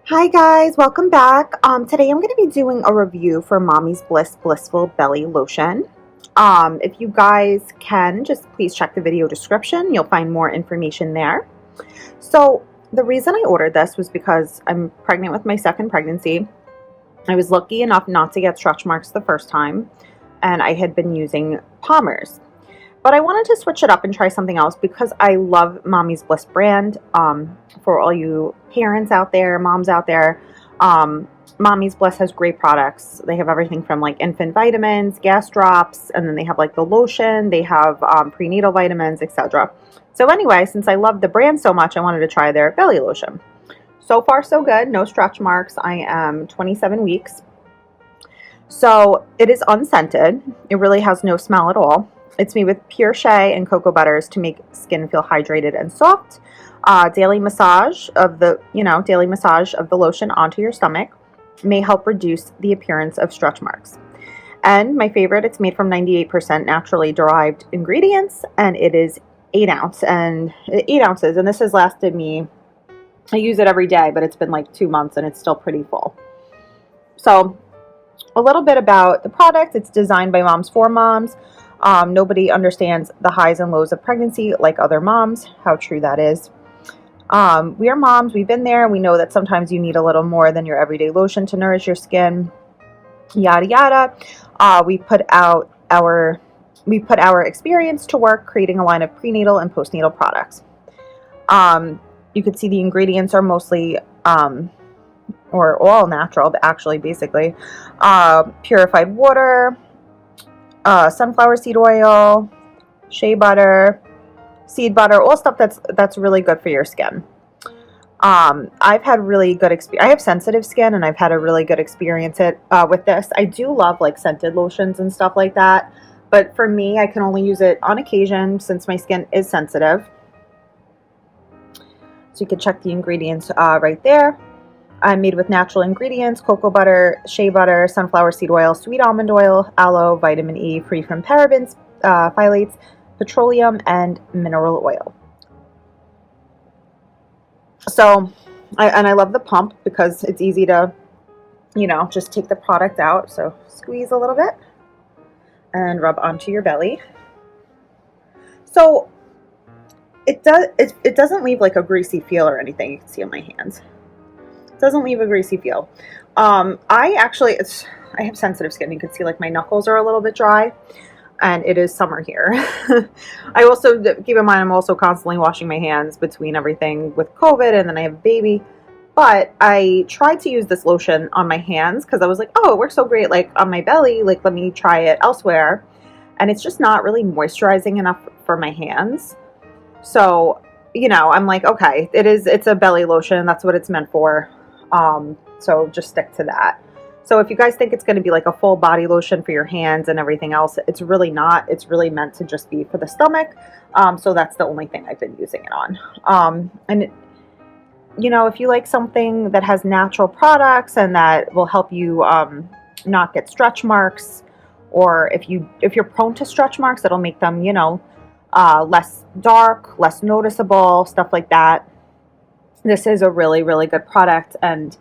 Hi guys, welcome back. Today I'm going to be doing a review for Mommy's Bliss Blissful Belly Lotion. If you guys can, just please check the video description. You'll find more information there. So the reason I ordered this was because I'm pregnant with my second pregnancy. I was lucky enough not to get stretch marks the first time, and I had been using Palmer's. But I wanted to switch it up and try something else because I love Mommy's Bliss brand. For all you parents out there, moms out there, Mommy's Bliss has great products. They have everything from like infant vitamins, gas drops, and then they have like the lotion. They have prenatal vitamins, etc. So anyway, since I love the brand so much, I wanted to try their belly lotion. So far, so good. No stretch marks. I am 27 weeks. So it is unscented. It really has no smell at all. It's made with pure shea and cocoa butters to make skin feel hydrated and soft. Daily massage of the lotion onto your stomach may help reduce the appearance of stretch marks. And my favorite, it's made from 98% naturally derived ingredients, and it is 8 ounces. And this has lasted me. I use it every day, but it's been like 2 months, and it's still pretty full. So, a little bit about the product. It's designed by moms for moms. Nobody understands the highs and lows of pregnancy like other moms. How true that is. We are moms. We've been there. We know that sometimes you need a little more than your everyday lotion to nourish your skin. Yada yada. We put our experience to work, creating a line of prenatal and postnatal products. You can see the ingredients are mostly or all natural, but actually basically purified water, sunflower seed oil, shea butter, seed butter, all stuff that's really good for your skin. I've had really good experience. I have sensitive skin, and I've had a really good experience with this. I do love like scented lotions and stuff like that, but for me, I can only use it on occasion since my skin is sensitive. So you can check the ingredients right there. I'm made with natural ingredients: cocoa butter, shea butter, sunflower seed oil, sweet almond oil, aloe, vitamin E, free from parabens, phthalates, petroleum, and mineral oil. So, I love the pump because it's easy to, just take the product out. So squeeze a little bit and rub onto your belly. So it doesn't leave like a greasy feel or anything. You can see on my hands. Doesn't leave a greasy feel. I have sensitive skin. You can see like my knuckles are a little bit dry, and it is summer here. I also, keep in mind, I'm also constantly washing my hands between everything with COVID, and then I have a baby. But I tried to use this lotion on my hands because I was like, oh, it works so great like on my belly. Like, let me try it elsewhere. And it's just not really moisturizing enough for my hands. So, I'm like, okay, it's a belly lotion. That's what it's meant for. So just stick to that. So if you guys think it's going to be like a full body lotion for your hands and everything else, it's really not. It's really meant to just be for the stomach. So that's the only thing I've been using it on. If you like something that has natural products and that will help you not get stretch marks, or if you're prone to stretch marks, it'll make them, less dark, less noticeable, stuff like that. This is a really, really good product, and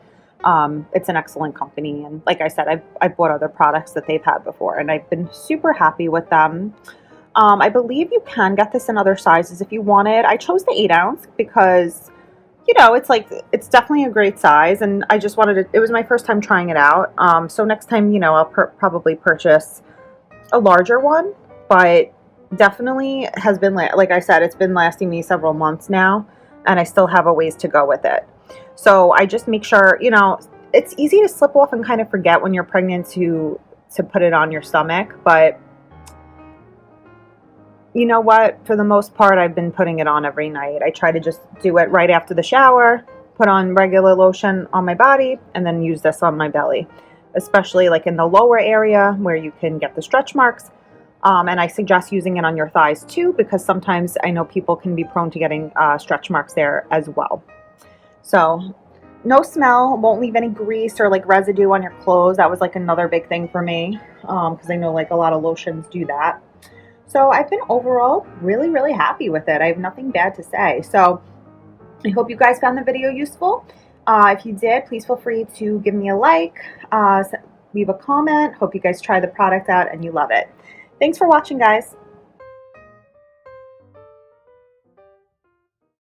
it's an excellent company. And like I said, I've bought other products that they've had before, and I've been super happy with them. I believe you can get this in other sizes if you want it. I chose the 8 ounce because, it's definitely a great size, and I just wanted it. It was my first time trying it out. So next time, I'll probably purchase a larger one, but definitely has been, like I said, it's been lasting me several months now, and I still have a ways to go with it. So I just make sure, it's easy to slip off and kind of forget when you're pregnant to put it on your stomach. But you know what? For the most part, I've been putting it on every night. I try to just do it right after the shower, put on regular lotion on my body, and then use this on my belly, especially like in the lower area where you can get the stretch marks. And I suggest using it on your thighs too, because sometimes I know people can be prone to getting stretch marks there as well. So no smell, won't leave any grease or like residue on your clothes. That was like another big thing for me, because I know like a lot of lotions do that. So I've been overall really, really happy with it. I have nothing bad to say. So I hope you guys found the video useful. If you did, please feel free to give me a like, leave a comment. Hope you guys try the product out and you love it. Thanks for watching, guys.